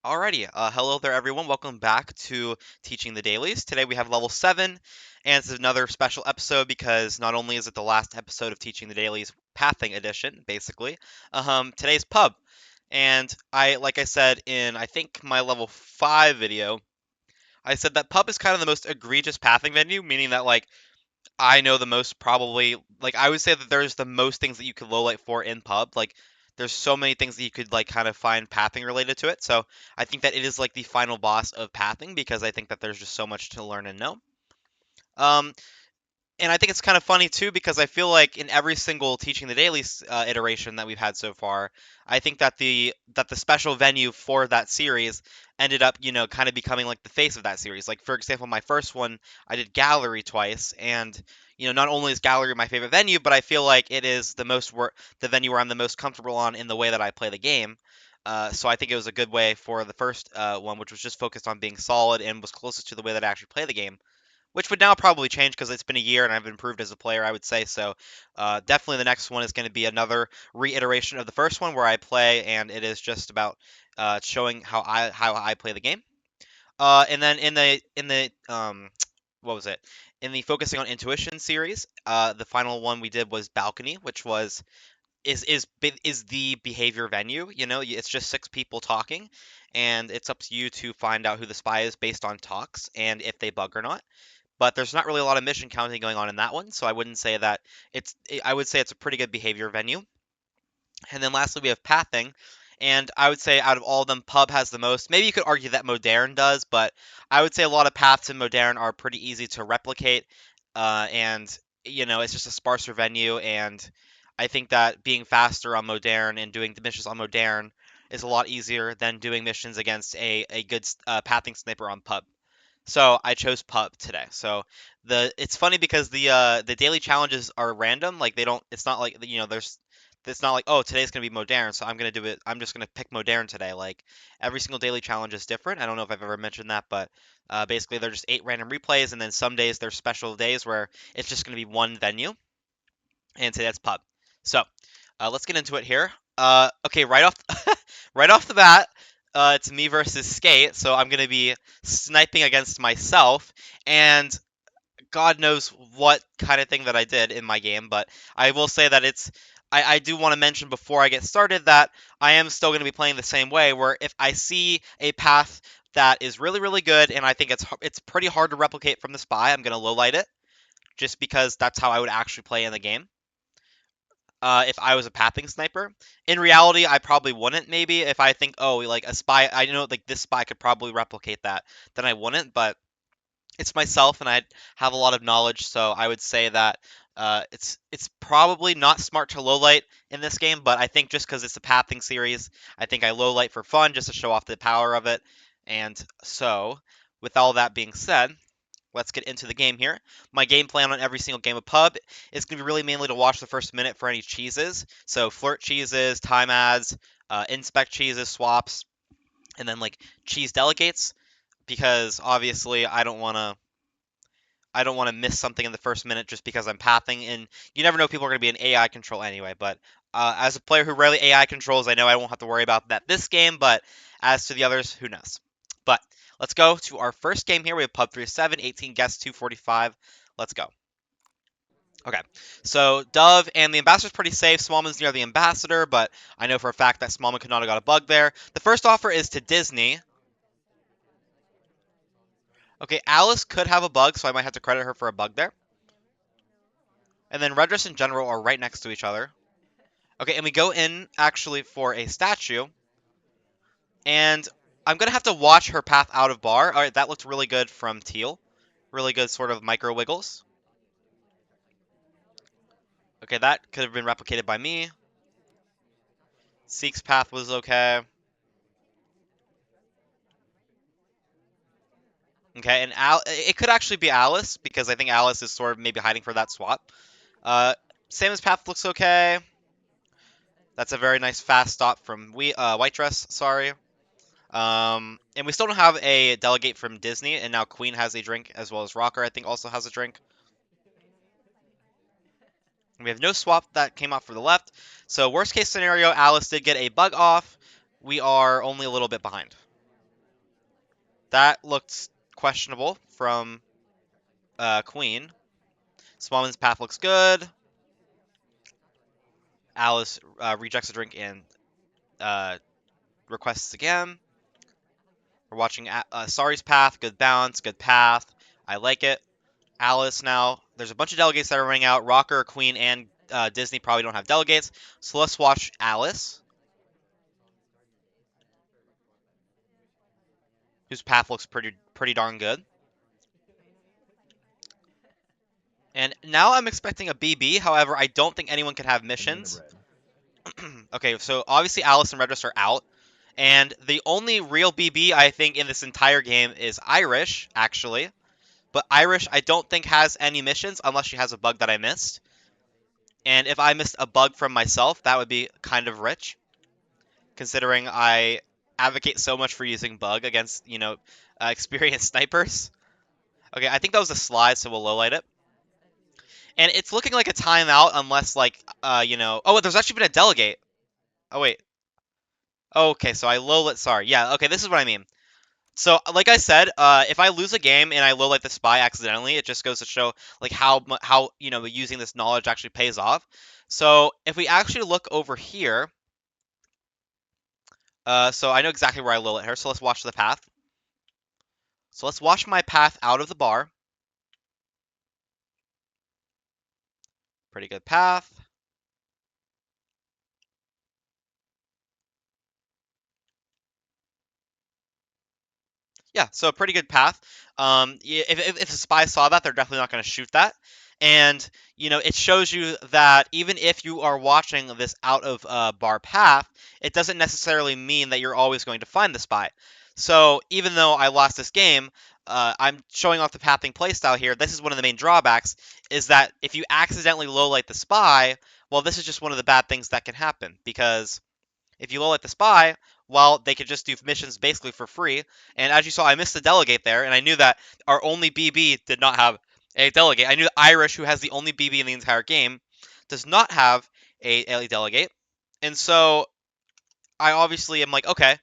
Alrighty, hello there everyone. Welcome back to Teaching the Dailies. Today we have level 7, and it's another special episode because not only is it the last episode of Teaching the Dailies Pathing Edition, basically, today's pub. And like I said in, I think, my level 5 video, I said that pub is kind of the most egregious pathing venue, meaning that, like, I know the most probably like I would say that there's the most things that you could low light for in pub. Like there's so many things that you could like kind of find pathing related to it. So I think that it is like the final boss of pathing because I think that there's just so much to learn and know. Um, and I think it's kind of funny too because I feel like in every single teaching the daily iteration that we've had so far, I think that the special venue for that series ended up, kind of becoming like the face of that series. Like for example, my first one, I did gallery twice, and not only is gallery my favorite venue, but I feel like it is the venue where I'm the most comfortable on in the way that I play the game. So I think it was a good way for the first one, which was just focused on being solid and was closest to the way that I actually play the game, which would now probably change because it's been a year and I've improved as a player, I would say. So definitely the next one is going to be another reiteration of the first one where I play, and it is just about showing how I play the game. And then in the what was it? In the focusing on intuition series, the final one we did was balcony, which was is the behavior venue. It's just six people talking, and it's up to you to find out who the spy is based on talks and if they bug or not, but there's not really a lot of mission counting going on in that one, so I wouldn't say that I would say it's a pretty good behavior venue. And then lastly, we have pathing, and I would say out of all of them, pub has the most. Maybe you could argue that modern does, but I would say a lot of paths in modern are pretty easy to replicate, and it's just a sparser venue, and I think that being faster on modern and doing the missions on modern is a lot easier than doing missions against a good pathing sniper on pub. So I chose pub today. So it's funny because the daily challenges are random. Like they don't. It's not like there's. It's not like, oh, today's gonna be modern, so I'm gonna do it. I'm just gonna pick modern today. Like every single daily challenge is different. I don't know if I've ever mentioned that, but basically they're just 8 random replays, and then some days there's special days where it's just gonna be one venue, and today that's pub. So let's get into it here. Okay, right off right off the bat, it's me versus Skate, so I'm gonna be sniping against myself, and God knows what kind of thing that I did in my game, but I will say that I do want to mention before I get started that I am still going to be playing the same way, where if I see a path that is really, really good and I think it's pretty hard to replicate from the spy, I'm going to lowlight it, just because that's how I would actually play in the game. If I was a pathing sniper. In reality, I probably wouldn't. Maybe if I think, oh, like a spy, I know like this spy could probably replicate that, then I wouldn't. But it's myself, and I have a lot of knowledge, so I would say that it's probably not smart to lowlight in this game. But I think just because it's a pathing series, I think I lowlight for fun, just to show off the power of it. And so, with all that being said, let's get into the game here. My game plan on every single game of pub is going to be really mainly to watch the first minute for any cheeses. So flirt cheeses, time ads, inspect cheeses, swaps, and then like cheese delegates, because obviously I don't want to miss something in the first minute just because I'm pathing, and you never know, people are going to be in AI control anyway. But as a player who rarely AI controls, I know I won't have to worry about that this game, but as to the others, who knows. But let's go to our first game here. We have pub 3-7, 18 guests, 245. Let's go. Okay, so Dove and the Ambassador's pretty safe. Smallman's near the Ambassador, but I know for a fact that Smallman could not have got a bug there. The first offer is to Disney. Okay, Alice could have a bug, so I might have to credit her for a bug there. And then Red Dress and General are right next to each other. Okay, and we go in actually for a statue. And I'm going to have to watch her path out of bar. All right, that looked really good from Teal. Really good sort of micro wiggles. Okay, that could have been replicated by me. Seek's path was okay. Okay, and it could actually be Alice, because I think Alice is sort of maybe hiding for that swap. Uh, Samus path looks okay. That's a very nice fast stop from White Dress, sorry. And we still don't have a delegate from Disney, and now Queen has a drink, as well as Rocker, I think, also has a drink. We have no swap that came off for the left. So worst case scenario, Alice did get a bug off. We are only a little bit behind. That looked questionable from Queen. Smallman's path looks good. Alice rejects a drink and uh, requests again. We're watching Sari's path. Good balance, good path. I like it. Alice now. There's a bunch of delegates that are running out. Rocker, Queen, and Disney probably don't have delegates. So let's watch Alice, whose path looks pretty darn good. And now I'm expecting a BB. However, I don't think anyone can have missions. Okay, so obviously Alice and Redress are out. And the only real BB I think in this entire game is Irish, actually. But Irish I don't think has any missions unless she has a bug that I missed. And if I missed a bug from myself, that would be kind of rich, considering I advocate so much for using bug against, experienced snipers. Okay, I think that was a slide, so we'll lowlight it. And it's looking like a timeout unless, like, Oh, there's actually been a delegate. Oh, wait. Okay, so I lowlight. Sorry. Yeah, okay, this is what I mean. So, like I said, if I lose a game and I lowlight the spy accidentally, it just goes to show like how using this knowledge actually pays off. So if we actually look over here, so I know exactly where I lowlit her. So let's watch the path. So let's watch my path out of the bar. Pretty good path. Yeah, so a pretty good path. If a spy saw that, they're definitely not going to shoot that. And, it shows you that even if you are watching this out of bar path, it doesn't necessarily mean that you're always going to find the spy. So even though I lost this game, I'm showing off the pathing playstyle here. This is one of the main drawbacks, is that if you accidentally lowlight the spy, well, this is just one of the bad things that can happen, because if you lowlight the spy, well, they could just do missions basically for free. And as you saw, I missed the delegate there, and I knew that our only BB did not have a delegate. I knew that Irish, who has the only BB in the entire game, does not have a delegate. And so I obviously am like, okay,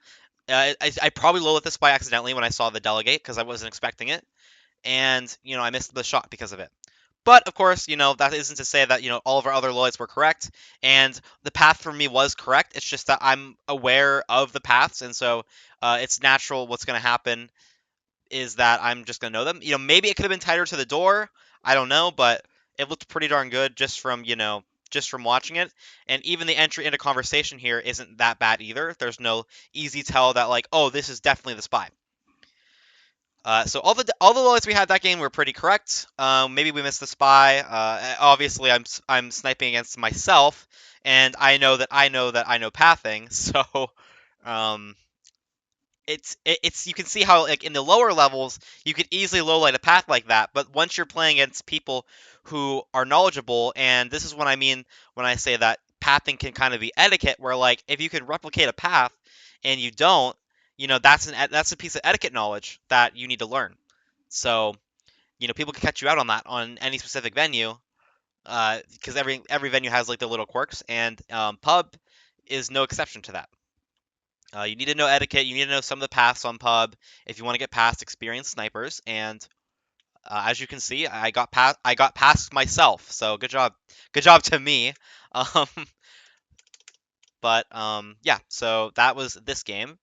I probably lowlit the spy accidentally when I saw the delegate because I wasn't expecting it. And, I missed the shot because of it. But of course, that isn't to say that, all of our other lowlights were correct, and the path for me was correct. It's just that I'm aware of the paths, and so it's natural what's going to happen is that I'm just going to know them. Maybe it could have been tighter to the door. I don't know, but it looked pretty darn good just from watching it. And even the entry into conversation here isn't that bad either. There's no easy tell that like, oh, this is definitely the spy. So all the lowlights we had that game were pretty correct. Maybe we missed the spy. Obviously, I'm sniping against myself, and I know pathing. So, um, it's you can see how like in the lower levels you could easily lowlight a path like that. But once you're playing against people who are knowledgeable, and this is what I mean when I say that pathing can kind of be etiquette, where like if you can replicate a path and you don't, that's a piece of etiquette knowledge that you need to learn. So, people can catch you out on that on any specific venue, because every venue has like the little quirks, and pub is no exception to that. You need to know etiquette. You need to know some of the paths on pub if you want to get past experienced snipers. And as you can see, I got past. I got past myself. So good job to me. Um, but yeah. So that was this game.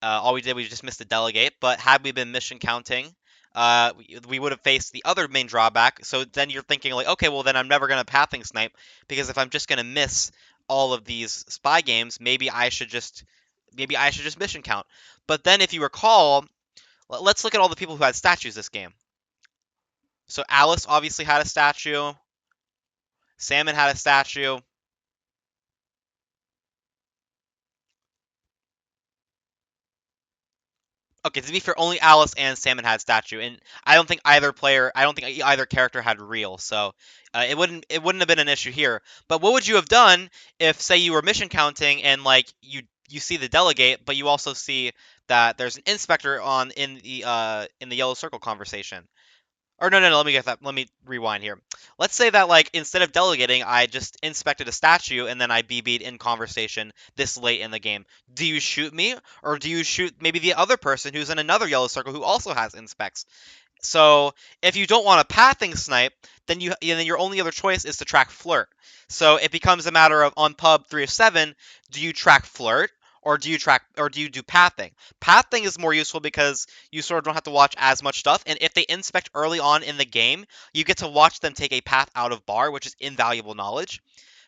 All we did, we just missed the delegate. But had we been mission counting, we would have faced the other main drawback. So then you're thinking like, okay, well then I'm never gonna pathing snipe, because if I'm just gonna miss all of these spy games, maybe I should just mission count. But then if you recall, let's look at all the people who had statues this game. So Alice obviously had a statue. Salmon had a statue. Okay, to be fair, only Alice and Salmon had statue, and I don't think either character had real, so it wouldn't have been an issue here. But what would you have done if, say, you were mission counting and like you see the delegate, but you also see that there's an inspector on in the yellow circle conversation? Or no, let me get that. Let me rewind here. Let's say that like instead of delegating, I just inspected a statue and then I BB'd in conversation this late in the game. Do you shoot me or do you shoot maybe the other person who's in another yellow circle who also has inspects? So if you don't want a pathing snipe, then your only other choice is to track flirt. So it becomes a matter of on pub 3 of 7, do you track flirt or do you do pathing? Pathing is more useful because you sort of don't have to watch as much stuff, and if they inspect early on in the game, you get to watch them take a path out of bar, which is invaluable knowledge.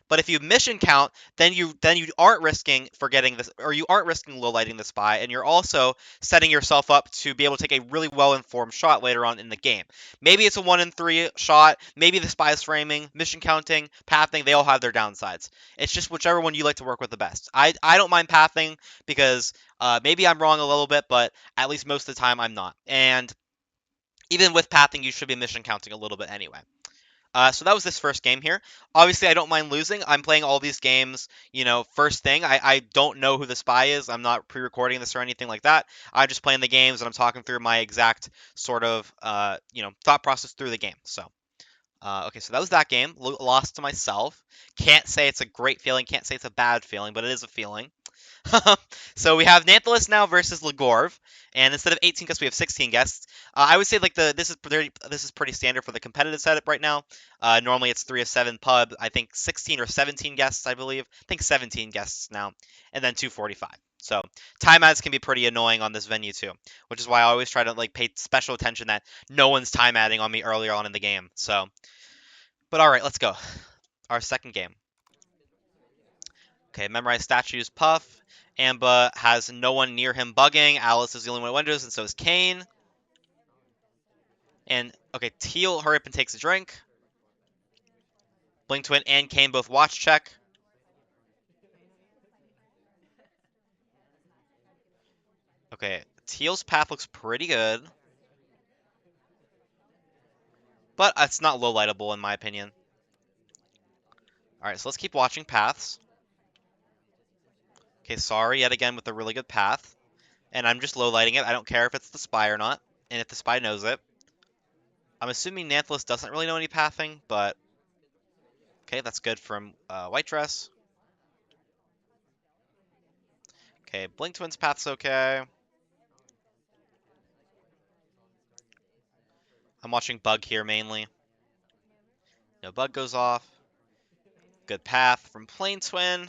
But if you mission count, then you aren't risking forgetting this, or you aren't risking low lighting the spy, and you're also setting yourself up to be able to take a really well informed shot later on in the game. Maybe it's a 1 in 3 shot. Maybe the spy's framing, mission counting, pathing. They all have their downsides. It's just whichever one you like to work with the best. I don't mind pathing because maybe I'm wrong a little bit, but at least most of the time I'm not. And even with pathing, you should be mission counting a little bit anyway. So that was this first game here. Obviously, I don't mind losing. I'm playing all these games, first thing. I don't know who the spy is. I'm not pre-recording this or anything like that. I'm just playing the games and I'm talking through my exact sort of, thought process through the game. So, okay, so that was that game. Lost to myself. Can't say it's a great feeling. Can't say it's a bad feeling, but it is a feeling. So we have Nanthalus now versus Legorv, and instead of 18 guests, we have 16 guests. I would say like this is pretty standard for the competitive setup right now. Normally it's 3 of 7 pub. I think 16 or 17 guests, I believe. I think 17 guests now, and then 245. So timeouts can be pretty annoying on this venue too, which is why I always try to like pay special attention that no one's time adding on me earlier on in the game. So, but all right, let's go. Our second game. Okay, memorize statues, Puff. Amba has no one near him bugging. Alice is the only one with windows, and so is Kane. And, okay, Teal hurry up and takes a drink. Blink Twin and Kane both watch check. Okay, Teal's path looks pretty good. But it's not low lightable in my opinion. Alright, so let's keep watching paths. Okay, sorry yet again with a really good path. And I'm just low lighting it. I don't care if it's the spy or not. And if the spy knows it. I'm assuming Nanthalus doesn't really know any pathing, but okay, that's good from White Dress. Okay, Blink Twin's path's okay. I'm watching Bug here mainly. No Bug goes off. Good path from Plane Twin.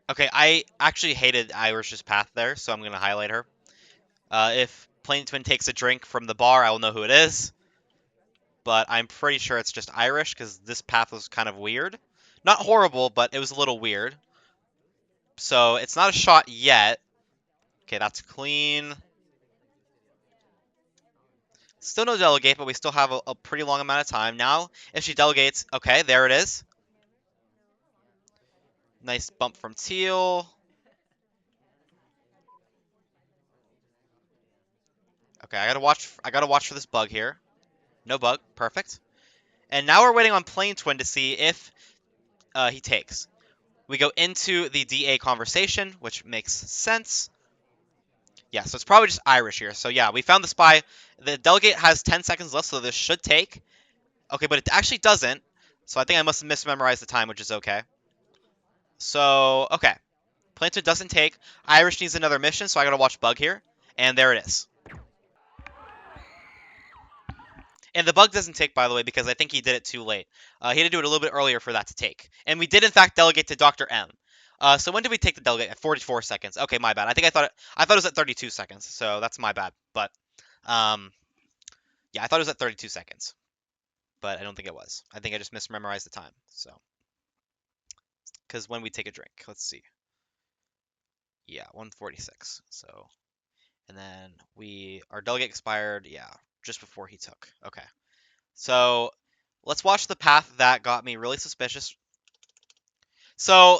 Okay, I actually hated Irish's path there, so I'm going to highlight her. If Plane Twin takes a drink from the bar, I will know who it is. But I'm pretty sure it's just Irish, because this path was kind of weird. Not horrible, but it was a little weird. So it's not a shot yet. Okay, that's clean. Still no delegate, but we still have a pretty long amount of time. Now, if she delegates, okay, there it is. Nice bump from Teal. Okay, I gotta watch for this bug here. No bug, perfect. And now we're waiting on Plane Twin to see if he takes. We go into the DA conversation, which makes sense. Yeah, so it's probably just Irish here. So yeah, we found the spy. The delegate has 10 seconds left, so this should take. Okay, but it actually doesn't. So I think I must have mismemorized the time, which is okay. So, okay. Plane Twin doesn't take. Irish needs another mission, so I gotta watch Bug here. And there it is. And the bug doesn't take, by the way, because I think he did it too late. He had to do it a little bit earlier for that to take. And we did, in fact, delegate to Dr. M. So when did we take the delegate? At 44 seconds. Okay, my bad. I thought it was at 32 seconds. So that's my bad. But yeah, I thought it was at 32 seconds. But I don't think it was. I think I just mismemorized the time. So because when we take a drink, let's see. Yeah, 146. So and then our delegate expired. Yeah, just before he took. Okay. So let's watch the path that got me really suspicious. So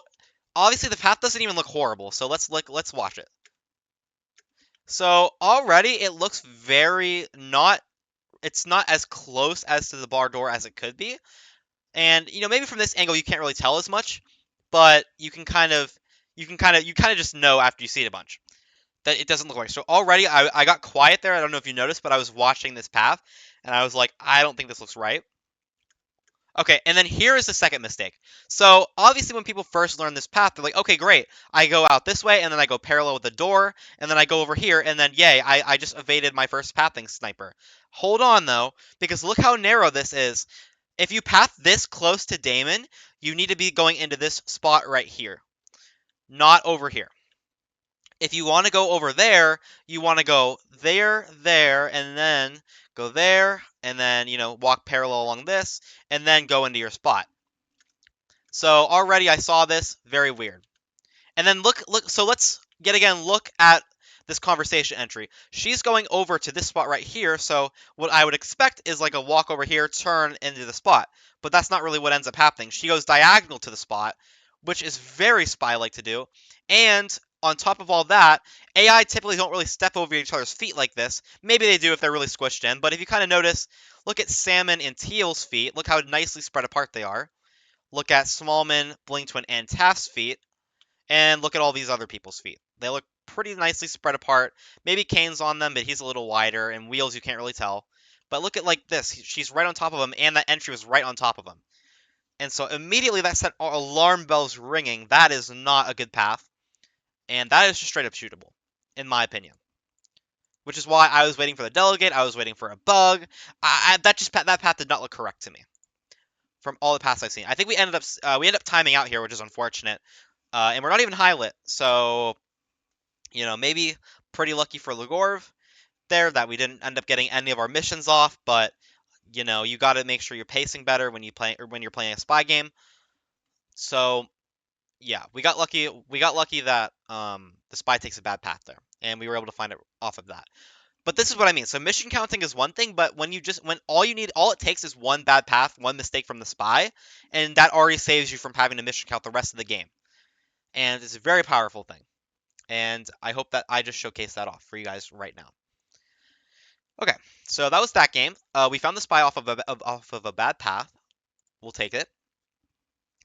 obviously the path doesn't even look horrible. So let's watch it. So already it looks very not. It's not as close as to the bar door as it could be. And maybe from this angle you can't really tell as much, but you kind of just know after you see it a bunch that it doesn't look right. So already I got quiet there. I don't know if you noticed, but I was watching this path and I was like, I don't think this looks right. Okay, and then here is the second mistake. So obviously when people first learn this path, they're like, okay, great. I go out this way, and then I go parallel with the door, and then I go over here, and then yay, I just evaded my first pathing sniper. Hold on though, because look how narrow this is. If you path this close to Damon, you need to be going into this spot right here, not over here. If you want to go over there, you want to go there, there, and then go there, and then, walk parallel along this, and then go into your spot. So already I saw this, very weird. And then look, so let's yet again look at this conversation entry. She's going over to this spot right here, so what I would expect is like a walk over here, turn into the spot. But that's not really what ends up happening. She goes diagonal to the spot, which is very spy-like to do. And on top of all that, AI typically don't really step over each other's feet like this. Maybe they do if they're really squished in, but if you kind of notice, look at Salmon and Teal's feet. Look how nicely spread apart they are. Look at Smallman, Twin, and Taft's feet. And look at all these other people's feet. They look pretty nicely spread apart. Maybe Kane's on them, but he's a little wider. And Wheels, you can't really tell. But look at like this. She's right on top of him, and that entry was right on top of him. And so immediately that set alarm bells ringing. That is not a good path. And that is just straight up shootable, in my opinion. Which is why I was waiting for the delegate. I was waiting for a bug. That path did not look correct to me from all the paths I've seen. I think we ended up timing out here, which is unfortunate. And we're not even high lit, so maybe pretty lucky for Legorv there that we didn't end up getting any of our missions off. But you got to make sure you're pacing better when you play or when you're playing a spy game. So yeah, we got lucky. We got lucky that the spy takes a bad path there, and we were able to find it off of that. But this is what I mean. So mission counting is one thing, but when all it takes is one bad path, one mistake from the spy, and that already saves you from having to mission count the rest of the game. And it's a very powerful thing. And I hope that I just showcased that off for you guys right now. Okay, so that was that game. We found the spy off of a bad path. We'll take it.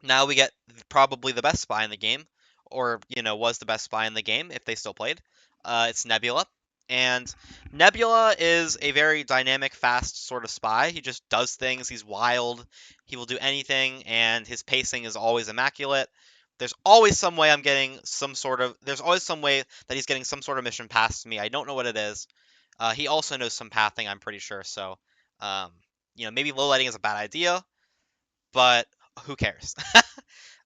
Now we get probably the best spy in the game, or was the best spy in the game if they still played. It's Nebula, and Nebula is a very dynamic, fast sort of spy. He just does things. He's wild. He will do anything, and his pacing is always immaculate. There's always some way I'm getting some sort of. There's always some way that he's getting some sort of mission past me. I don't know what it is. He also knows some pathing, I'm pretty sure. So, um, maybe low lighting is a bad idea, but who cares?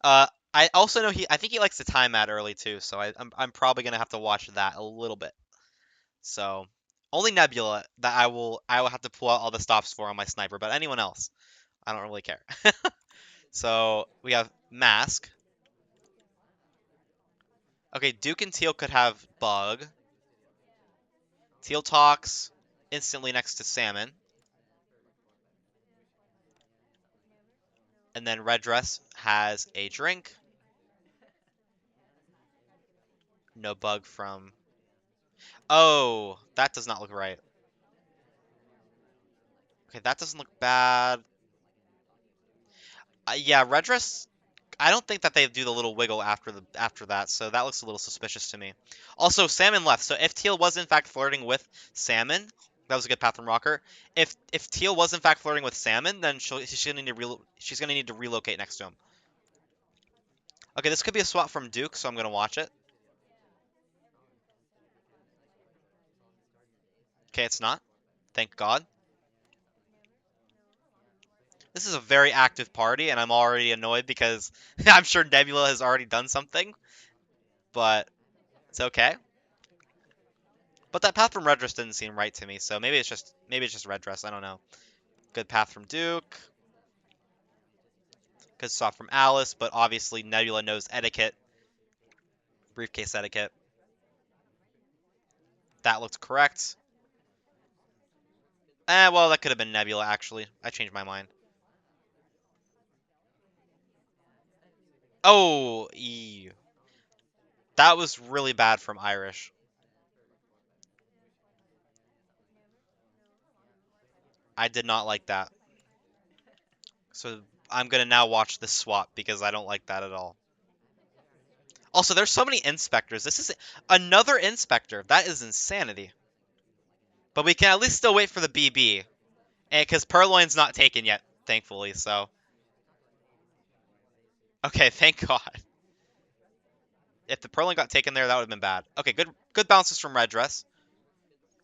I also know I think he likes to time at early too, so I'm probably gonna have to watch that a little bit. So only Nebula that I will have to pull out all the stops for on my sniper, but anyone else, I don't really care. So we have Mask. Okay, Duke and Teal could have Bug. Teal talks instantly next to Salmon. And then Red Dress has a drink. No bug from... Oh, that does not look right. Okay, that doesn't look bad. Yeah, Red Dress... I don't think that they do the little wiggle after that, so that looks a little suspicious to me. Also, Salmon left, so if Teal was in fact flirting with Salmon, that was a good path from Rocker. If Teal was in fact flirting with Salmon, then she's gonna need to relocate next to him. Okay, this could be a swap from Duke, so I'm gonna watch it. Okay, it's not. Thank God. This is a very active party, and I'm already annoyed because I'm sure Nebula has already done something, but it's okay. But that path from Red Dress didn't seem right to me, so maybe it's just Red Dress. I don't know. Good path from Duke. Good swap from Alice, but obviously Nebula knows etiquette. Briefcase etiquette. That looked correct. Well, that could have been Nebula, actually. I changed my mind. Oh, that was really bad from Irish. I did not like that. So I'm gonna now watch this swap because I don't like that at all. Also, there's so many inspectors. This is another inspector. That is insanity. But we can at least still wait for the BB. And because Purloin's not taken yet, thankfully, so. Okay, thank God. If the Purloin got taken there, that would have been bad. Okay, good bounces from Red Dress.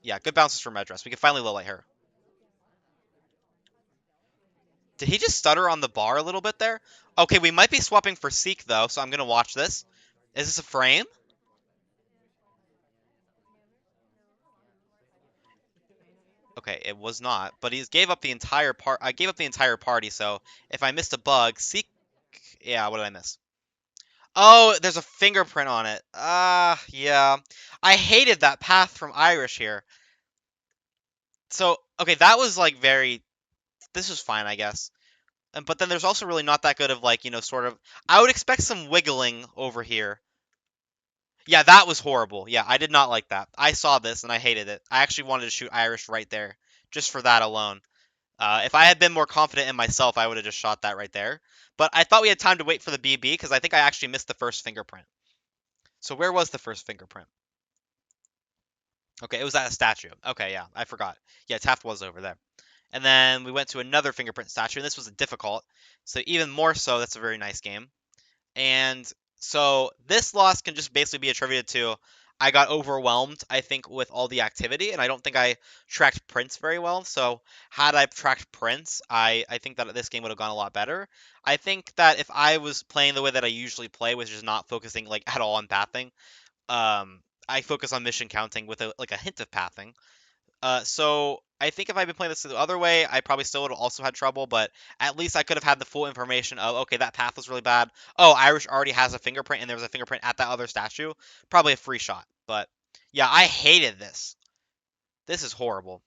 Yeah, good bounces from Red Dress. We can finally low light her. Did he just stutter on the bar a little bit there? Okay, we might be swapping for Seek, though, so I'm going to watch this. Is this a frame? Okay, it was not, but he gave up the entire part. I gave up the entire party, so if I missed a bug, Seek. Yeah, what did I miss? Oh, there's a fingerprint on it. Yeah. I hated that path from Irish here. So, okay, that was like very. This was fine, I guess. But then there's also really not that good of like, sort of. I would expect some wiggling over here. Yeah, that was horrible. Yeah, I did not like that. I saw this and I hated it. I actually wanted to shoot Irish right there, just for that alone. If I had been more confident in myself, I would have just shot that right there. But I thought we had time to wait for the BB because I think I actually missed the first fingerprint. So where was the first fingerprint? Okay, it was at a statue. Okay, yeah, I forgot. Yeah, Taft was over there. And then we went to another fingerprint statue, and this was a difficult. So even more so, that's a very nice game. And so this loss can just basically be attributed to I got overwhelmed, I think, with all the activity, and I don't think I tracked Prince very well. So had I tracked Prince, I think that this game would have gone a lot better. I think that if I was playing the way that I usually play, which is not focusing like at all on pathing, I focus on mission counting with like a hint of pathing. So I think if I'd been playing this the other way, I probably still would have also had trouble, but at least I could have had the full information of, okay, that path was really bad. Oh, Irish already has a fingerprint, and there was a fingerprint at that other statue. Probably a free shot. But yeah, I hated this. This is horrible.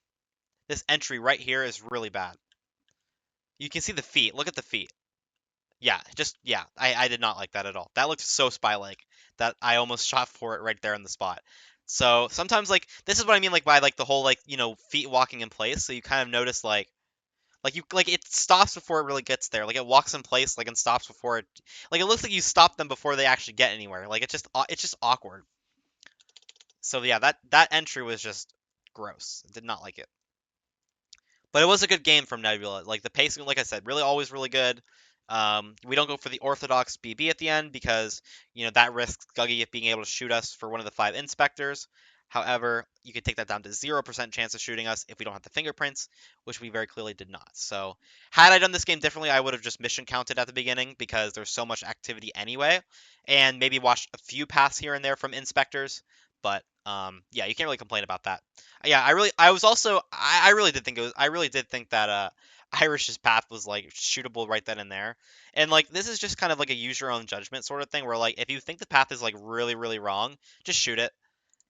This entry right here is really bad. You can see the feet. Look at the feet. Yeah, I did not like that at all. That looked so spy-like that I almost shot for it right there in the spot. So sometimes like this is what I mean like by like the whole like feet walking in place. So you kind of notice like you like it stops before it really gets there. Like it walks in place like and stops before it like it looks like you stop them before they actually get anywhere. Like it's just awkward. So yeah, that entry was just gross. I did not like it. But it was a good game from Nebula. Like the pacing, like I said, really always really good. We don't go for the orthodox BB at the end because that risks Guggy being able to shoot us for one of the 5 inspectors. However, you could take that down to 0% chance of shooting us if we don't have the fingerprints, which we very clearly did not. So, had I done this game differently, I would have just mission counted at the beginning because there's so much activity anyway, and maybe watched a few paths here and there from inspectors. But yeah, you can't really complain about that. Yeah, I was also, I really did think I really did think that Irish's path was like shootable right then and there. And like this is just kind of like a use your own judgment sort of thing where like if you think the path is like really really wrong, just shoot it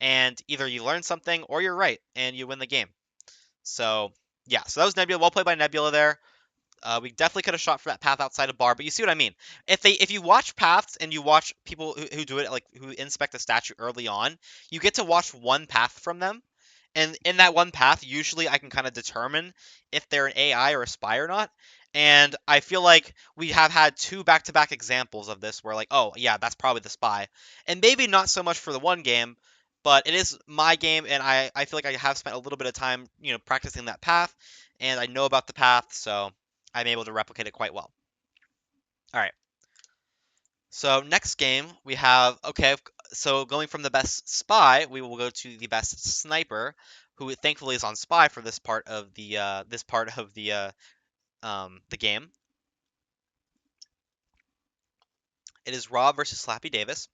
and either you learn something or you're right and you win the game. So, yeah, so that was Nebula. Well played by Nebula there. We definitely could have shot for that path outside of bar, but you see what I mean. If you watch paths and you watch people who do it like who inspect a statue early on, you get to watch one path from them, and in that one path, usually I can kind of determine if they're an AI or a spy or not. And I feel like we have had 2 back-to-back examples of this where like, oh yeah, that's probably the spy, and maybe not so much for the one game, but it is my game, and I feel like I have spent a little bit of time practicing that path, and I know about the path, so I'm able to replicate it quite well. All right. So next game we have okay. So going from the best spy, we will go to the best sniper, who thankfully is on spy for this part of the game. It is Rob versus Slappy Davis.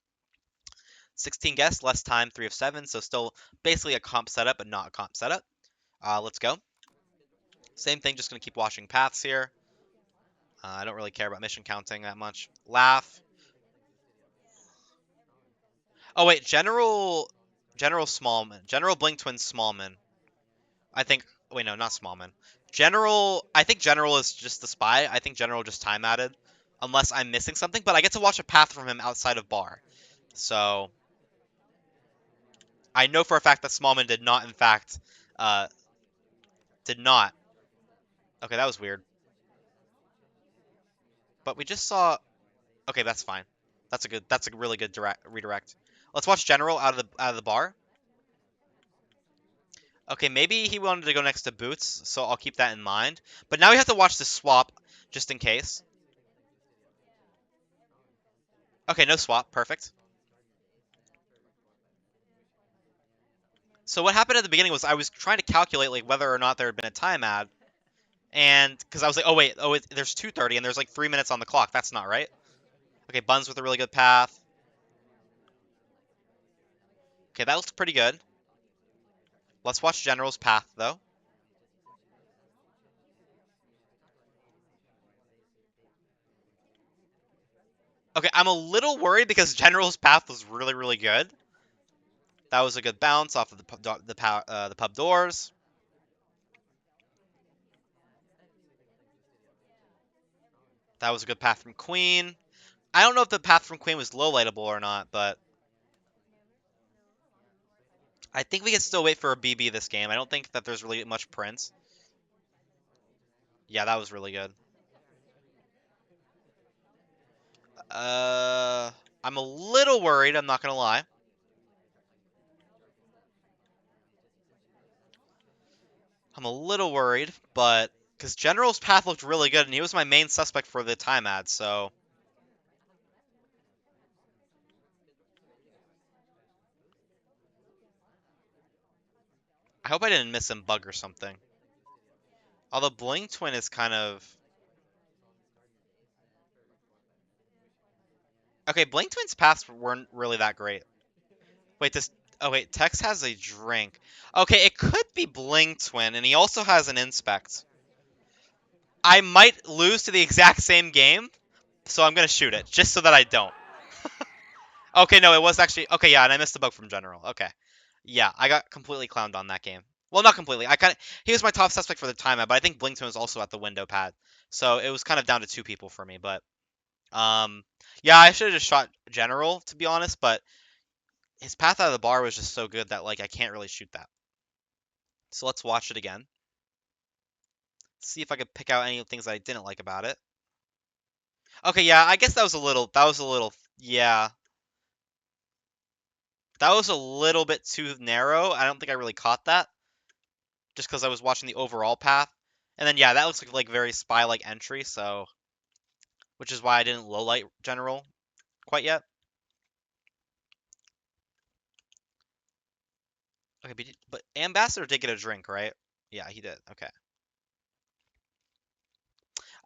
16 guests, less time, 3 of 7, so still basically a comp setup, but not a comp setup. Let's go. Same thing, just gonna keep watching paths here. I don't really care about mission counting that much. Laugh. Oh wait, General Smallman. General Blink Twin Smallman. I think. Wait, no, not Smallman. General. I think General is just the spy. I think General just time added, unless I'm missing something. But I get to watch a path from him outside of bar, so I know for a fact that Smallman did not, in fact, uh, did not. Okay, that was weird. But we just saw. Okay, that's fine. That's a really good redirect. Let's watch General out of the bar. Okay, maybe he wanted to go next to Boots, so I'll keep that in mind. But now we have to watch the swap just in case. Okay, no swap. Perfect. So what happened at the beginning was I was trying to calculate like whether or not there had been a time ad, and because I was like, oh wait, there's 2:30 and there's like 3 minutes on the clock. That's not right. Okay, Buns with a really good path. Okay, that looks pretty good. Let's watch General's path though. Okay, I'm a little worried because General's path was really, really good. That was a good bounce off of the pub doors. That was a good path from Queen. I don't know if the path from Queen was low lightable or not, but I think we can still wait for a BB this game. I don't think that there's really much Prince. Yeah, that was really good. Uh, I'm a little worried, I'm not gonna lie. I'm a little worried, but because General's path looked really good, and he was my main suspect for the time ad, so I hope I didn't miss him bug or something. Although Bling Twin is kind of... Okay, Bling Twin's paths weren't really that great. Wait, this... Oh wait, Tex has a drink. Okay, it could be Bling Twin, and he also has an Inspect. I might lose to the exact same game, so I'm gonna shoot it, just so that I don't. Okay, no, it was actually... Okay, yeah, and I missed the bug from General. Okay. Yeah, I got completely clowned on that game. Well, not completely. I kind of... He was my top suspect for the timeout, but I think Bling Twin was also at the window pad. So it was kind of down to two people for me, but... Yeah, I should have just shot General, to be honest, but his path out of the bar was just so good that, like, I can't really shoot that. So let's watch it again. See if I could pick out any things that I didn't like about it. Okay, yeah, I guess yeah. That was a little bit too narrow. I don't think I really caught that, just because I was watching the overall path. And then, yeah, that looks like very spy-like entry, so... Which is why I didn't low-light General quite yet. Okay, but Ambassador did get a drink, right? Yeah, he did. Okay.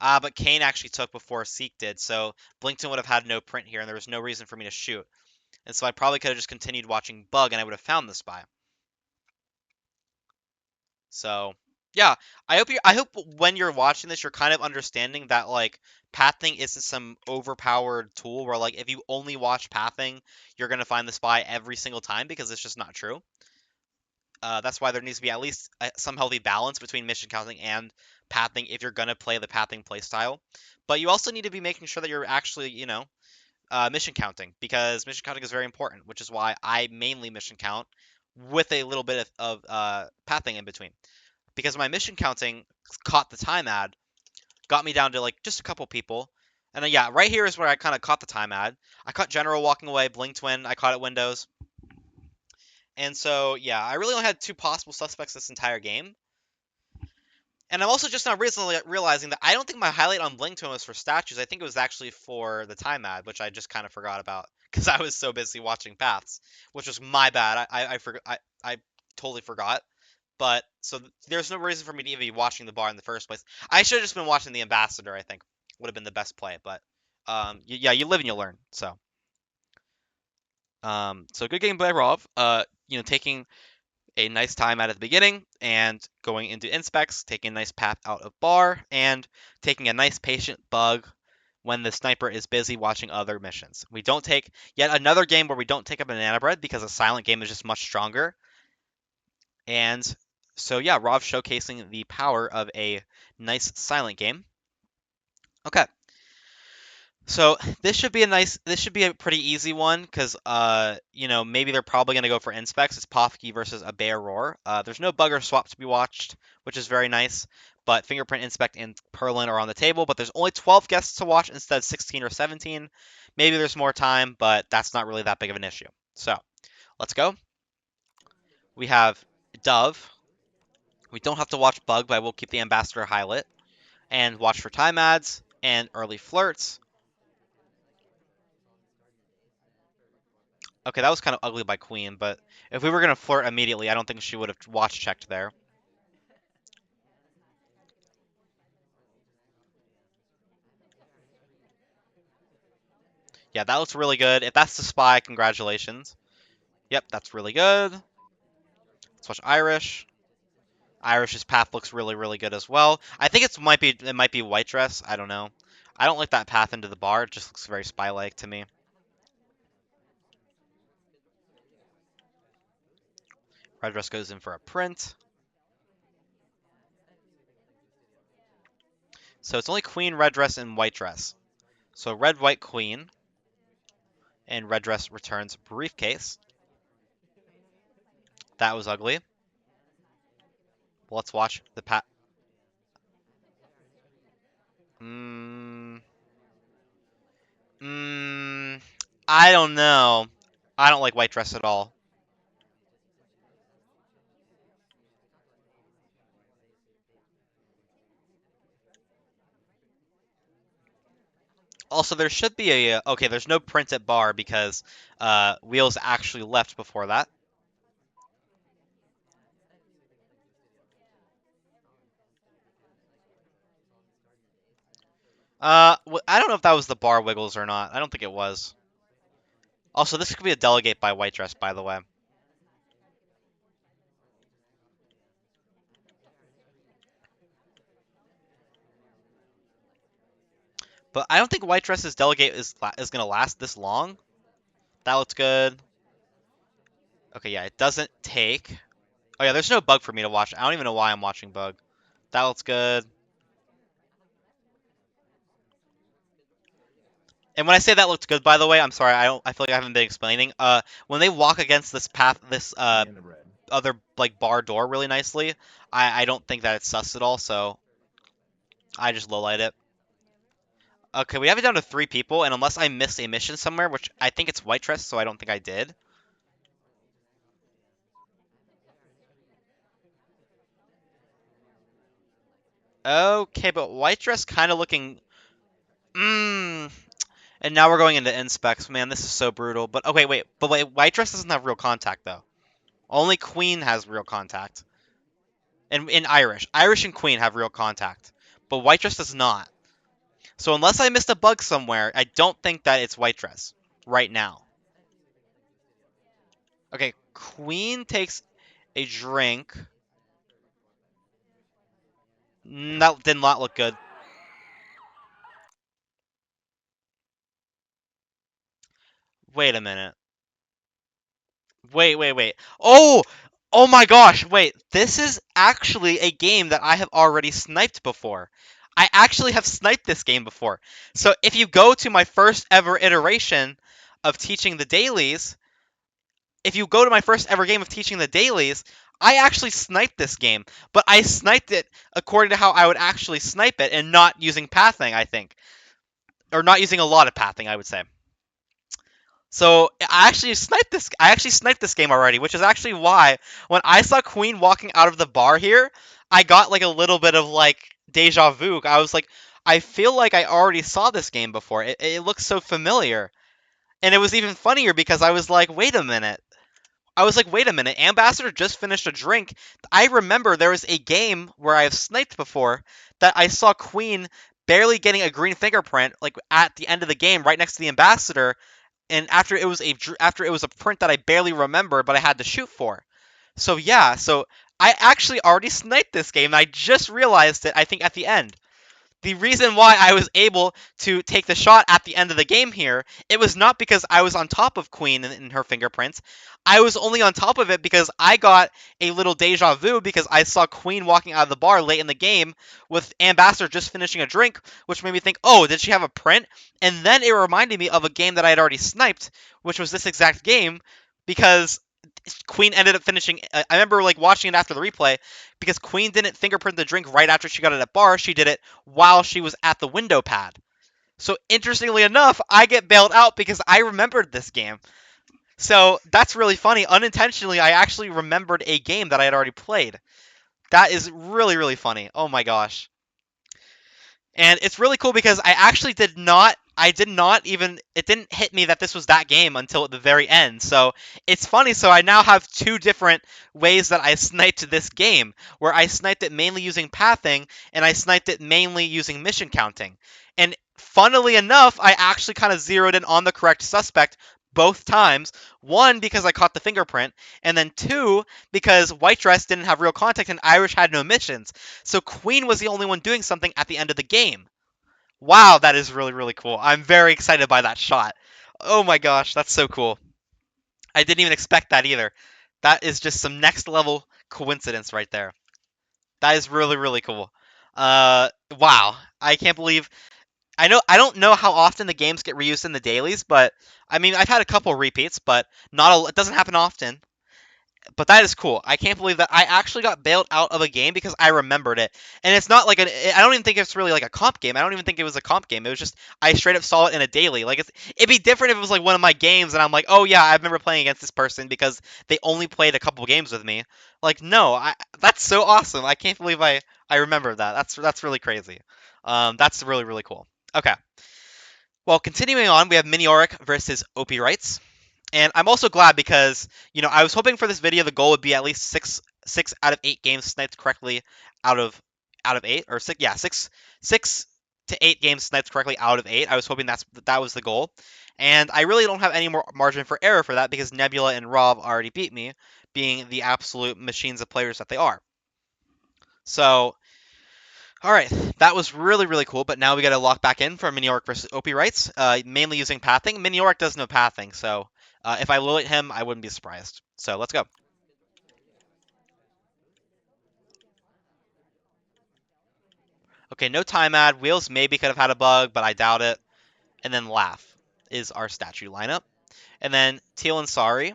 But Kane actually took before Seek did, so Blinkton would have had no print here, and there was no reason for me to shoot. And so I probably could have just continued watching Bug, and I would have found the spy. So, yeah, I hope when you're watching this, you're kind of understanding that like pathing isn't some overpowered tool where like if you only watch pathing, you're gonna find the spy every single time because it's just not true. That's why there needs to be at least some healthy balance between mission counting and pathing if you're gonna play the pathing playstyle. But you also need to be making sure that you're actually, mission counting because mission counting is very important, which is why I mainly mission count with a little bit of pathing in between. Because my mission counting caught the time ad, got me down to like just a couple people. And then, yeah, right here is where I kind of caught the time ad. I caught General walking away, Blink Twin, I caught it Windows. And so, yeah, I really only had two possible suspects this entire game. And I'm also just now recently realizing that I don't think my highlight on Blink Twin was for statues. I think it was actually for the time ad, which I just kind of forgot about because I was so busy watching paths, which was my bad. I forgot. I totally forgot. But so there's no reason for me to even be watching the bar in the first place. I should have just been watching the ambassador. I think would have been the best play. But yeah, you live and you learn. So good game by Rov. Taking a nice time out at the beginning and going into inspects, taking a nice path out of bar, and taking a nice patient bug when the sniper is busy watching other missions. We don't take yet another game where we don't take a banana bread because a silent game is just much stronger. And so yeah, Rov showcasing the power of a nice silent game. Okay. So this should be a pretty easy one because maybe they're probably gonna go for inspects. It's Pofsky versus a Bear Roar. There's no bugger swap to be watched, which is very nice. But Fingerprint Inspect and Perlin are on the table, but there's only 12 guests to watch instead of 16 or 17. Maybe there's more time, but that's not really that big of an issue. So, let's go. We have Dove. We don't have to watch Bug, but I will keep the Ambassador highlight. And watch for time ads and early flirts. Okay, that was kind of ugly by Queen, but if we were going to flirt immediately, I don't think she would have watch checked there. Yeah, that looks really good. If that's the spy, congratulations. Yep, that's really good. Let's watch Irish. Irish's path looks really, really good as well. I think it might be white dress. I don't know. I don't like that path into the bar. It just looks very spy-like to me. Red dress goes in for a print. So it's only queen, red dress, and white dress. So red, white, queen, and red dress returns briefcase. That was ugly. Let's watch the path. Mm, mm, I don't know. I don't like white dress at all. Also, there should be a okay. There's no print at bar because Wheels actually left before that. I don't know if that was the bar wiggles or not. I don't think it was. Also, this could be a delegate by white dress, by the way. But I don't think white dress's delegate is gonna last this long. That looks good. Okay, yeah, it doesn't take. Oh yeah, there's no bug for me to watch. I don't even know why I'm watching bug. That looks good. And when I say that looked good, by the way, I'm sorry. I feel like I haven't been explaining. When they walk against this path, this other like bar door really nicely, I don't think that it's sus at all. So I just lowlight it. Okay, we have it down to 3 people, and unless I missed a mission somewhere, which I think it's white dress, so I don't think I did. Okay, but white dress kind of looking. Mmm. And now we're going into inspects. Man, this is so brutal. But okay, wait. But wait, white dress doesn't have real contact though. Only queen has real contact. And in Irish, Irish and queen have real contact, but white dress does not. So unless I missed a bug somewhere, I don't think that it's white dress right now. Okay, queen takes a drink. That did not look good. Wait a minute. Wait. Oh! Oh my gosh, wait. This is actually a game that I have already sniped before. I actually have sniped this game before. So if you go to my first ever iteration of teaching the dailies, if you go to my first ever game of teaching the dailies, I actually sniped this game, but I sniped it according to how I would actually snipe it and not using pathing, I think. Or not using a lot of pathing, I would say. So I actually sniped this game already, which is actually why when I saw Queen walking out of the bar here, I got like a little bit of like deja vu. I was like, I feel like I already saw this game before. It looks so familiar. And it was even funnier because I was like, wait a minute. Ambassador just finished a drink. I remember there was a game where I have sniped before that I saw Queen barely getting a green fingerprint, like at the end of the game, right next to the Ambassador, and after it was a print that I barely remembered, but I had to shoot for. So yeah, so I actually already sniped this game. And I just realized it. I think at the end. The reason why I was able to take the shot at the end of the game here, it was not because I was on top of Queen in her fingerprints. I was only on top of it because I got a little deja vu because I saw Queen walking out of the bar late in the game with Ambassador just finishing a drink, which made me think, oh, did she have a print? And then it reminded me of a game that I had already sniped, which was this exact game, because Queen ended up finishing. I remember like watching it after the replay because Queen didn't fingerprint the drink right after she got it at bar. She did it while she was at the window pad. So interestingly enough, I get bailed out because I remembered this game. So that's really funny. Unintentionally, I actually remembered a game that I had already played. That is really, really funny. Oh my gosh. And it's really cool because I did not even, it didn't hit me that this was that game until at the very end. So it's funny. So I now have two different ways that I sniped this game, where I sniped it mainly using pathing and I sniped it mainly using mission counting. And funnily enough, I actually kind of zeroed in on the correct suspect both times. One, because I caught the fingerprint, and then two, because White Dress didn't have real contact and Irish had no missions. So Queen was the only one doing something at the end of the game. Wow, that is really, really cool. I'm very excited by that shot. Oh my gosh, that's so cool. I didn't even expect that either. That is just some next level coincidence right there. That is really, really cool. Wow. I can't believe I don't know how often the games get reused in the dailies, but I mean I've had a couple repeats, but it doesn't happen often. But that is cool. I can't believe that I actually got bailed out of a game because I remembered it. And it's not like I don't even think it's really like a comp game. I don't even think it was a comp game. It was just I straight up saw it in a daily. Like it'd be different if it was like one of my games and I'm like, "Oh yeah, I remember playing against this person because they only played a couple games with me." Like no, that's so awesome. I can't believe I remember that. That's really crazy. That's really really cool. Okay. Well, continuing on, we have Minioric versus Opie Rights. And I'm also glad because, I was hoping for this video the goal would be at least six out of 8 games sniped correctly out of 8, or six, yeah, six to 8 games sniped correctly out of 8. I was hoping that was the goal. And I really don't have any more margin for error for that because Nebula and Rob already beat me, being the absolute machines of players that they are. So, all right, that was really, really cool, but now we got to lock back in for Minioric versus OP Rights, mainly using pathing. Minioric does no pathing, so if I lure him, I wouldn't be surprised. So let's go. Okay, no time ad. Wheels maybe could have had a bug, but I doubt it. And then Laugh is our statue lineup. And then Teal and Sorry.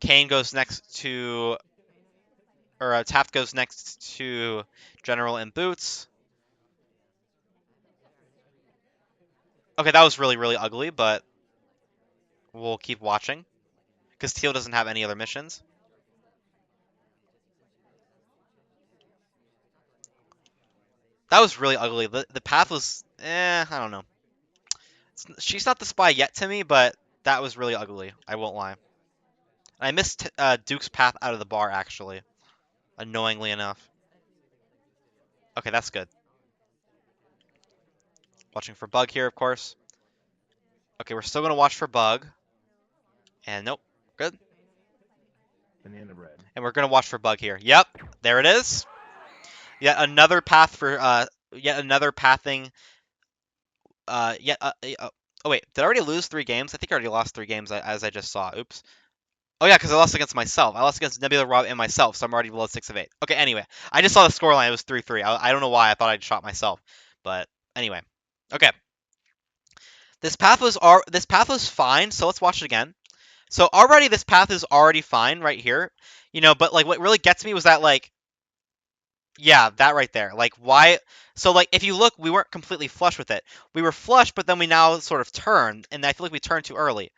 Kane goes next to, or Taft goes next to General and Boots. Okay, that was really, really ugly, but we'll keep watching because Teal doesn't have any other missions. That was really ugly. The path was, I don't know. She's not the spy yet to me, but that was really ugly. I won't lie. I missed Duke's path out of the bar, actually. Annoyingly enough. Okay, that's good. Watching for bug here, of course. Okay, we're still going to watch for bug. And nope. Good. Banana bread. And we're going to watch for bug here. Yep. There it is. Yet another path for, yet another pathing. Oh, wait. Did I already lose 3 games? I think I already lost 3 games as I just saw. Oops. Oh, yeah, because I lost against myself. I lost against Nebula, Rob, and myself, so I'm already below 6 of 8. Okay, anyway. I just saw the scoreline. It was 3-3. I don't know why I thought I'd shot myself. But anyway. Okay. This path was fine, so let's watch it again. So already this path is already fine right here. But like what really gets me was that like yeah, that right there. Like why so like if you look, we weren't completely flush with it. We were flush, but then we now sort of turned, and I feel like we turned too early.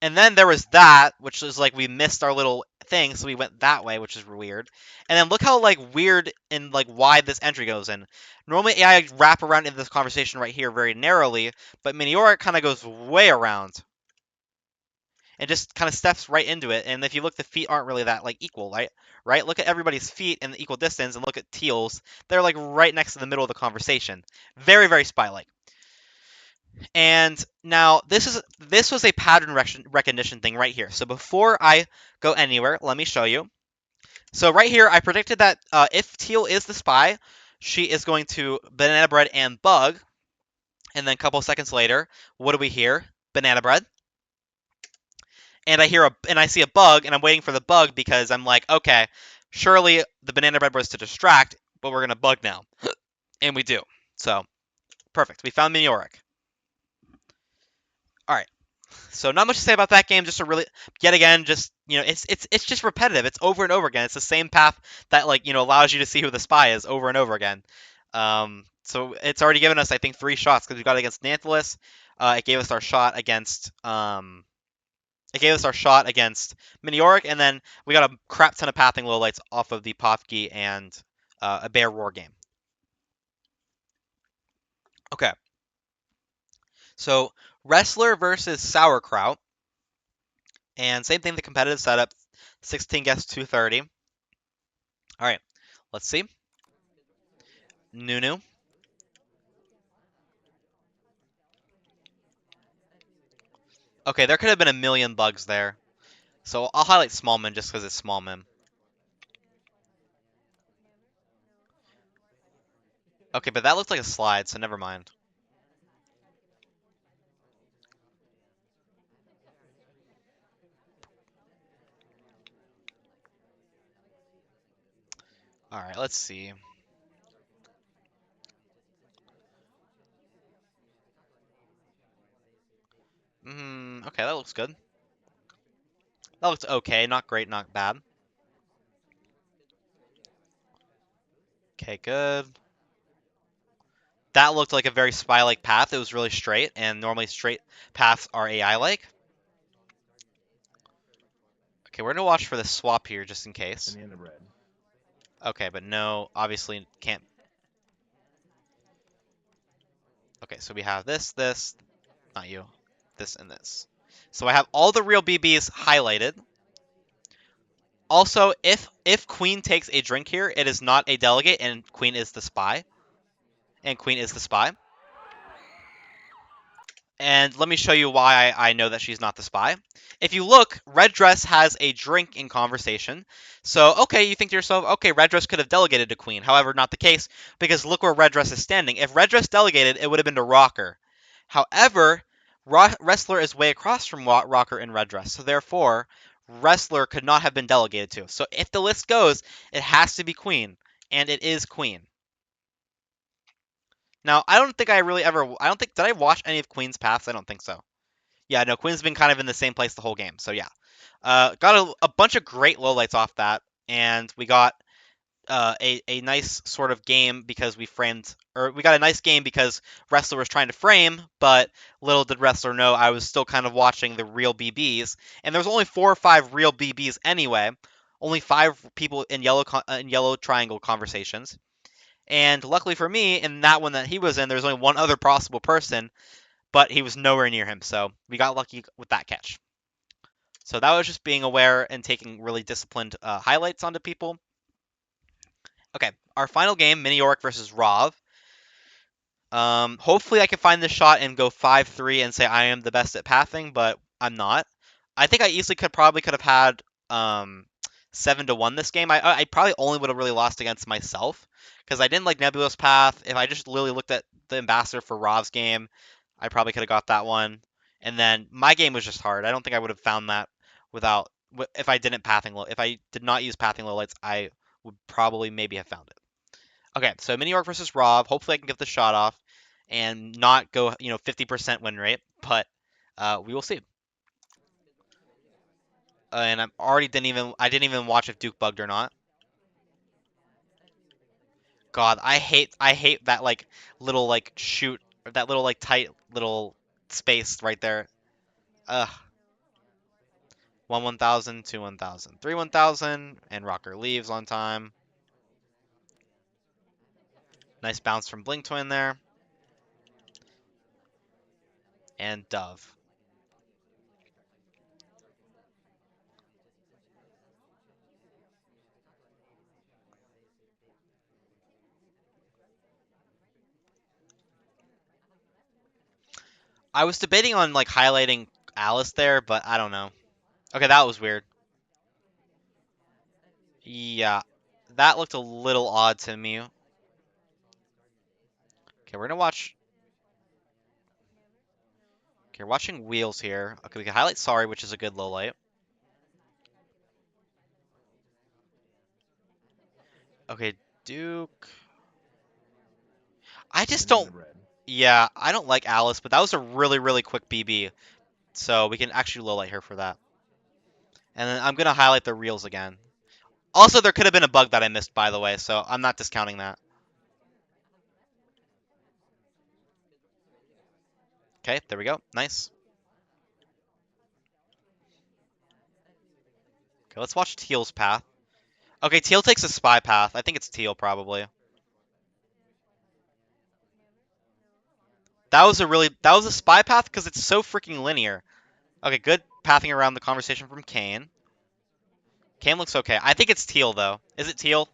And then there was that, which is like we missed our little thing, so we went that way, which is weird. And then look how like weird and like wide this entry goes in. Normally AI wrap around in this conversation right here very narrowly, but Miniora kind of goes way around and just kind of steps right into it. And if you look, the feet aren't really that like equal, right? Right? Look at everybody's feet in the equal distance, and look at Teal's. They're like right next to the middle of the conversation. Very, very spy-like. And now this was a pattern recognition thing right here. So before I go anywhere, let me show you. So right here, I predicted that if Teal is the spy, she is going to banana bread and bug. And then a couple seconds later, what do we hear? Banana bread. And I see a bug, and I'm waiting for the bug because I'm like, okay, surely the banana bread was to distract, but we're gonna bug now, and we do. So perfect. We found Minioric. All right. So not much to say about that game. Just a really, yet again, just it's just repetitive. It's over and over again. It's the same path that like allows you to see who the spy is over and over again. So it's already given us I think 3 shots because we got it against Nanthalus. It gave us our shot against Minioric, and then we got a crap ton of pathing lowlights off of the Popki and a Bear Roar game. Okay, so Wrestler versus Sauerkraut, and same thing. The competitive setup, 16 guess 230. All right, let's see. Nunu. Okay, there could have been a million bugs there. So I'll highlight Smallman just because it's Smallman. Okay, but that looks like a slide, so never mind. All right, let's see. Okay, that looks good. That looks okay, not great, not bad. Okay, good. That looked like a very spy-like path. It was really straight, and normally straight paths are AI-like. Okay, we're gonna watch for the swap here just in case. Banana bread. Okay, but no, obviously can't. Okay, so we have this, not you, this and this. So I have all the real BBs highlighted. Also, if Queen takes a drink here, it is not a delegate, and Queen is the spy. And Queen is the spy. And let me show you why I know that she's not the spy. If you look, Red Dress has a drink in conversation. So, okay, you think to yourself, okay, Red Dress could have delegated to Queen. However, not the case, because look where Red Dress is standing. If Red Dress delegated, it would have been to Rocker. However, Wrestler is way across from Rocker and Red Dress. So, therefore, Wrestler could not have been delegated to. So, if the list goes, it has to be Queen. And it is Queen. Now, I don't think I really ever. I don't think. Did I watch any of Queen's paths? I don't think so. Yeah, no, Quinn's been kind of in the same place the whole game. So yeah, got a bunch of great lowlights off that, and we got a nice sort of game because we got a nice game because Wrestler was trying to frame, but little did Wrestler know I was still kind of watching the real BBs, and there's only 4 or 5 real BBs anyway. Only 5 people in yellow triangle conversations. And luckily for me, in that one that he was in, there's only one other possible person, but he was nowhere near him, so we got lucky with that catch. So that was just being aware and taking really disciplined highlights onto people. Okay, our final game, Mini Yorick versus Rov. Hopefully I can find this shot and go 5-3 and say I am the best at pathing, but I'm not. I think I easily could have had 7-1 this game. I probably only would have really lost against myself because I didn't like Nebulous Path. If I just literally looked at the ambassador for Rov's game, I probably could have got that one. And then my game was just hard. I don't think I would have found that without if I didn't if I did not use pathing lowlights, I would probably maybe have found it. Okay, so Mini Orc versus Rob. Hopefully I can get the shot off and not go 50% win rate, but we will see. And I didn't even watch if Duke bugged or not. God, I hate that like little like shoot or that little like tight little space right there. Ugh. 1 1000, 2 1000, 3 1000, and Rocker leaves on time. Nice bounce from Blink Twin there. And Dove. I was debating on like highlighting Alice there, but I don't know. Okay, that was weird. Yeah, that looked a little odd to me. Okay, we're gonna watch. Okay, we're watching Wheels here. Okay, we can highlight Sorry, which is a good low light. Okay, Duke. I just Banana don't. bread. Yeah, I don't like Alice, but that was a really, really quick BB. So we can actually low light her for that. And then I'm gonna highlight the reels again. Also, there could have been a bug that I missed, by the way, so I'm not discounting that. Okay, there we go. Nice. Okay, let's watch Teal's path. Okay, Teal takes a spy path. I think it's Teal, probably. That was a spy path because it's so freaking linear. Okay, good pathing around the conversation from Kane. Kane looks okay. I think it's Teal, though. Is it Teal?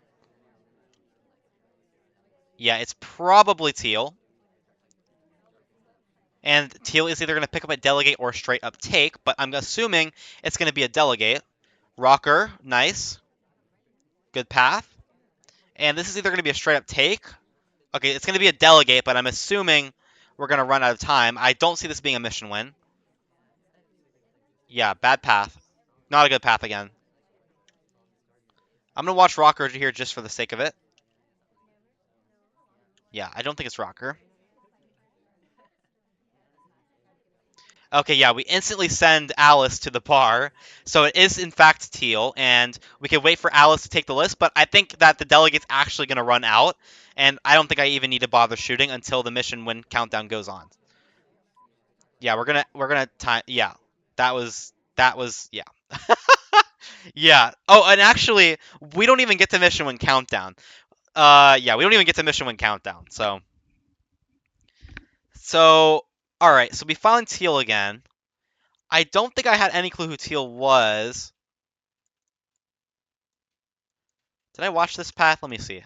Yeah, it's probably Teal. And Teal is either going to pick up a delegate or straight up take, but I'm assuming it's going to be a delegate. Rocker, nice. Good path. And this is either going to be a straight up take. Okay, it's going to be a delegate, but I'm assuming we're going to run out of time. I don't see this being a mission win. Yeah, bad path. Not a good path again. I'm going to watch Rocker here just for the sake of it. Yeah, I don't think it's Rocker. Okay, yeah, we instantly send Alice to the bar. So it is, in fact, Teal, and we can wait for Alice to take the list, but I think that the delegate's actually going to run out, and I don't think I even need to bother shooting until the mission win countdown goes on. Yeah, we're gonna time. Yeah, that was yeah. Yeah. Oh, and actually, we don't even get to mission win countdown. Yeah, we don't even get to mission win countdown. So, all right. So we found Teal again. I don't think I had any clue who Teal was. Did I watch this path? Let me see.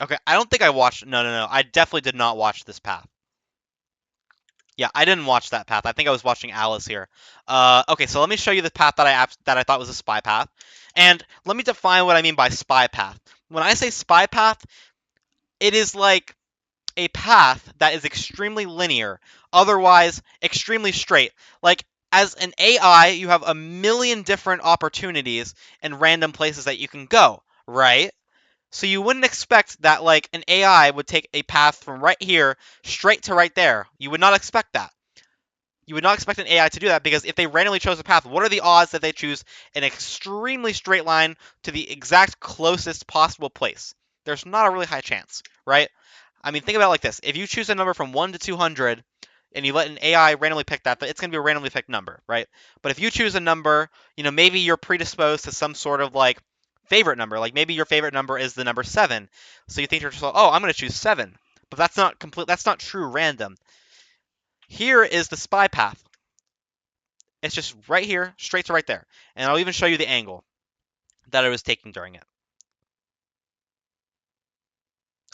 Okay, I don't think I watched. No, no, no. I definitely did not watch this path. Yeah, I didn't watch that path. I think I was watching Alice here. Okay, so let me show you the path that I thought was a spy path, and let me define what I mean by spy path. When I say spy path, it is like a path that is extremely linear, otherwise extremely straight. Like as an AI, you have a million different opportunities and random places that you can go, right? So you wouldn't expect that like an AI would take a path from right here straight to right there. You would not expect that. You would not expect an AI to do that because if they randomly chose a path, what are the odds that they choose an extremely straight line to the exact closest possible place? There's not a really high chance, right? I mean, think about it like this. If you choose a number from 1 to 200 and you let an AI randomly pick that, it's going to be a randomly picked number, right? But if you choose a number, maybe you're predisposed to some sort of like favorite number. Like maybe your favorite number is the number 7. So you think to yourself, "Oh, I'm going to choose 7." But that's not true random. Here is the spy path. It's just right here, straight to right there. And I'll even show you the angle that I was taking during it.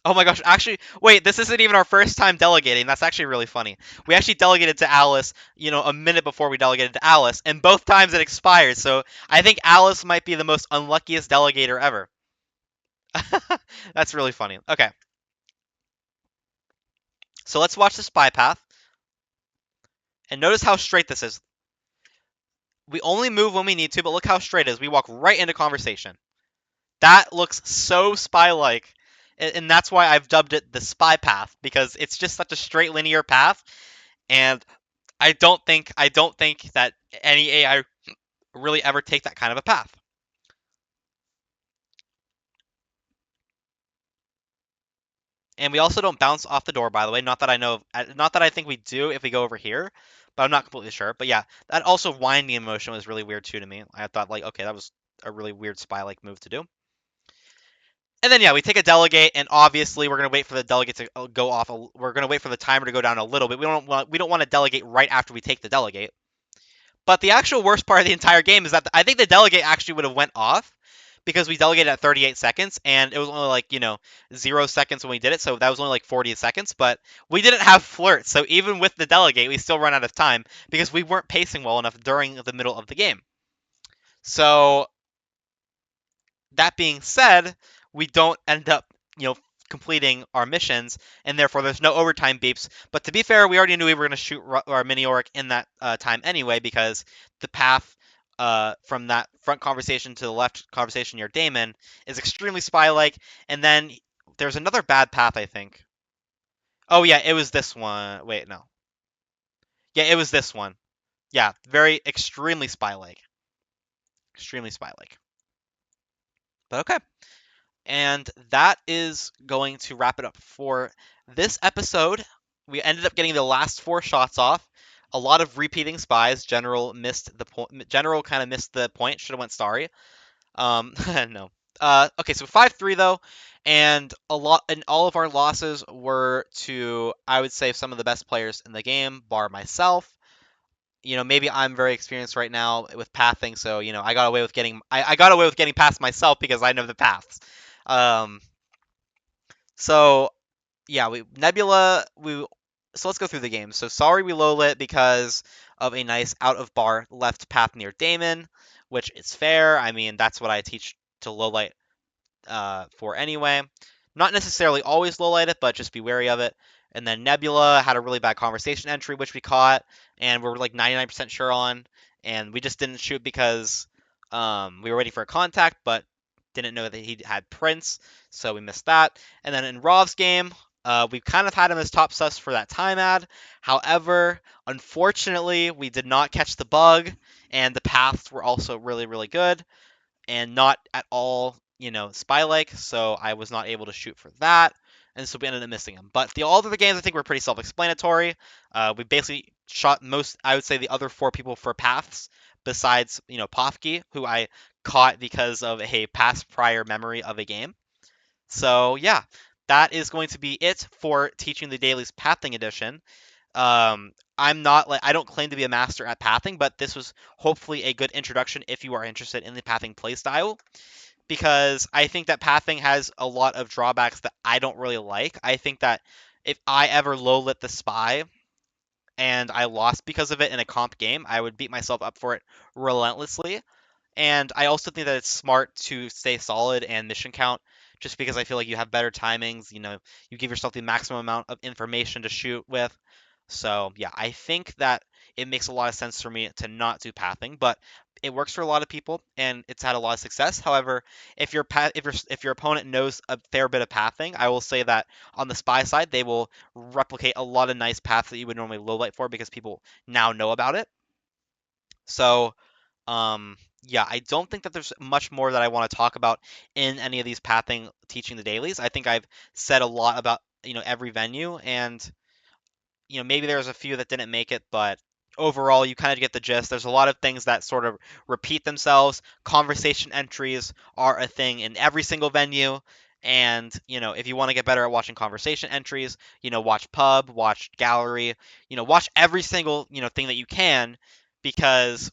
Oh my gosh, actually, wait, this isn't even our first time delegating. That's actually really funny. We actually delegated to Alice, a minute before we delegated to Alice, and both times it expired. So I think Alice might be the most unluckiest delegator ever. That's really funny. Okay, so let's watch the spy path. And notice how straight this is. We only move when we need to, but look how straight it is. We walk right into conversation. That looks so spy-like, and that's why I've dubbed it the spy path because it's just such a straight linear path, and I don't think that any AI really ever take that kind of a path. And we also don't bounce off the door, by the way. Not that I know, not that I think we do if we go over here, but I'm not completely sure. But yeah, that also winding motion was really weird too to me. I thought like, okay, that was a really weird spy-like move to do. And then yeah, we take a delegate, and obviously we're gonna wait for the delegate to go off. We're gonna wait for the timer to go down a little bit. We don't want to delegate right after we take the delegate. But the actual worst part of the entire game is that I think the delegate actually would have went off because we delegated at 38 seconds, and it was only like 0 seconds when we did it, so that was only like 40 seconds. But we didn't have flirt, so even with the delegate, we still run out of time because we weren't pacing well enough during the middle of the game. So that being said, we don't end up, completing our missions, and therefore there's no overtime beeps. But to be fair, we already knew we were going to shoot our mini orc in that time anyway, because the path from that front conversation to the left conversation near Damon is extremely spy-like. And then there's another bad path, I think. Oh yeah, it was this one. Wait, no. Yeah, it was this one. Yeah, very extremely spy-like. Extremely spy-like. But okay. And that is going to wrap it up for this episode. We ended up getting the last four shots off. A lot of repeating spies. General missed the point. General kind of missed the point. Should have went starry. No. Okay, so 5-3 though, and all of our losses were to, I would say, some of the best players in the game, bar myself. Maybe I'm very experienced right now with pathing, so I got away with getting past myself because I know the paths. Um, so yeah, we Nebula we so let's go through the game. So sorry we low lit because of a nice out of bar left path near Damon, which is fair. I mean, that's what I teach to low light for anyway. Not necessarily always low light it, but just be wary of it. And then Nebula had a really bad conversation entry, which we caught, and we're like 99% sure on, and we just didn't shoot because we were waiting for a contact, but didn't know that he had Prince, so we missed that. And then in Rov's game, we kind of had him as top sus for that time ad. However, unfortunately, we did not catch the bug, and the paths were also really, really good and not at all, spy-like. So I was not able to shoot for that, and so we ended up missing him. But all of the games I think were pretty self-explanatory. We basically shot most, I would say, the other four people for paths besides Pofke, who I caught because of a past prior memory of a game. So yeah, that is going to be it for teaching the dailies pathing edition. I'm not like I don't claim to be a master at pathing, but this was hopefully a good introduction if you are interested in the pathing playstyle. Because I think that pathing has a lot of drawbacks that I don't really like. I think that if I ever low lit the spy and I lost because of it in a comp game, I would beat myself up for it relentlessly. And I also think that it's smart to stay solid and mission count just because I feel like you have better timings. You give yourself the maximum amount of information to shoot with. So, yeah, I think that it makes a lot of sense for me to not do pathing, but it works for a lot of people and it's had a lot of success. However, if your opponent knows a fair bit of pathing, I will say that on the spy side, they will replicate a lot of nice paths that you would normally low light for because people now know about it. So, yeah, I don't think that there's much more that I want to talk about in any of these pathing teaching the dailies. I think I've said a lot about, every venue, and maybe there's a few that didn't make it, but overall you kind of get the gist. There's a lot of things that sort of repeat themselves. Conversation entries are a thing in every single venue. And, if you want to get better at watching conversation entries, watch pub, watch gallery, watch every single, thing that you can because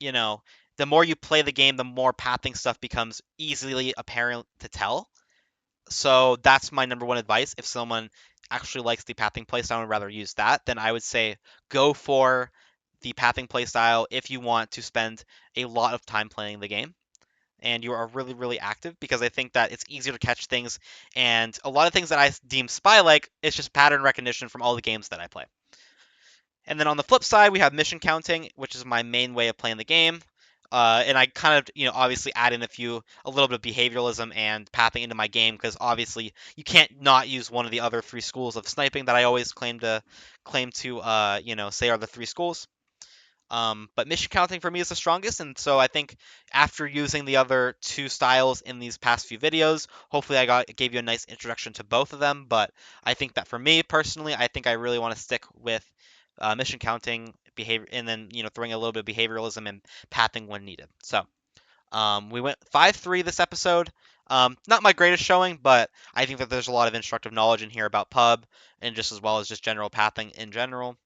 you know, the more you play the game, the more pathing stuff becomes easily apparent to tell. So that's my number one advice. If someone actually likes the pathing playstyle and would rather use that, then I would say go for the pathing playstyle if you want to spend a lot of time playing the game and you are really, really active because I think that it's easier to catch things. And a lot of things that I deem spy like, it's just pattern recognition from all the games that I play. And then on the flip side, we have mission counting, which is my main way of playing the game. And I kind of, obviously add in a little bit of behavioralism and pathing into my game because obviously you can't not use one of the other three schools of sniping that I always claim to, say are the three schools. But mission counting for me is the strongest, and so I think after using the other two styles in these past few videos, hopefully gave you a nice introduction to both of them. But I think that for me personally, I think I really want to stick with mission counting behavior, and then throwing a little bit of behavioralism and pathing when needed. So we went 5-3 this episode. Not my greatest showing, but I think that there's a lot of instructive knowledge in here about pub and just as well as just general pathing in general.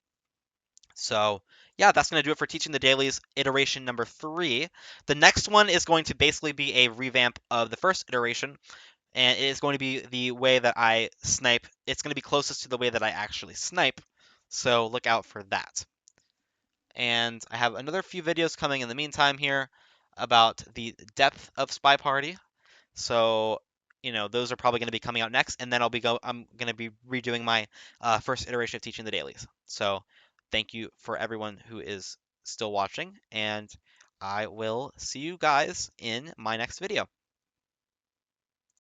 So yeah, that's going to do it for teaching the dailies iteration number 3. The next one is going to basically be a revamp of the first iteration, and it is going to be the way that I snipe. It's going to be closest to the way that I actually snipe, so look out for that. And I have another few videos coming in the meantime here about the depth of SpyParty. So, those are probably going to be coming out next, and then I'm going to be redoing my first iteration of teaching the dailies. So, thank you for everyone who is still watching, and I will see you guys in my next video.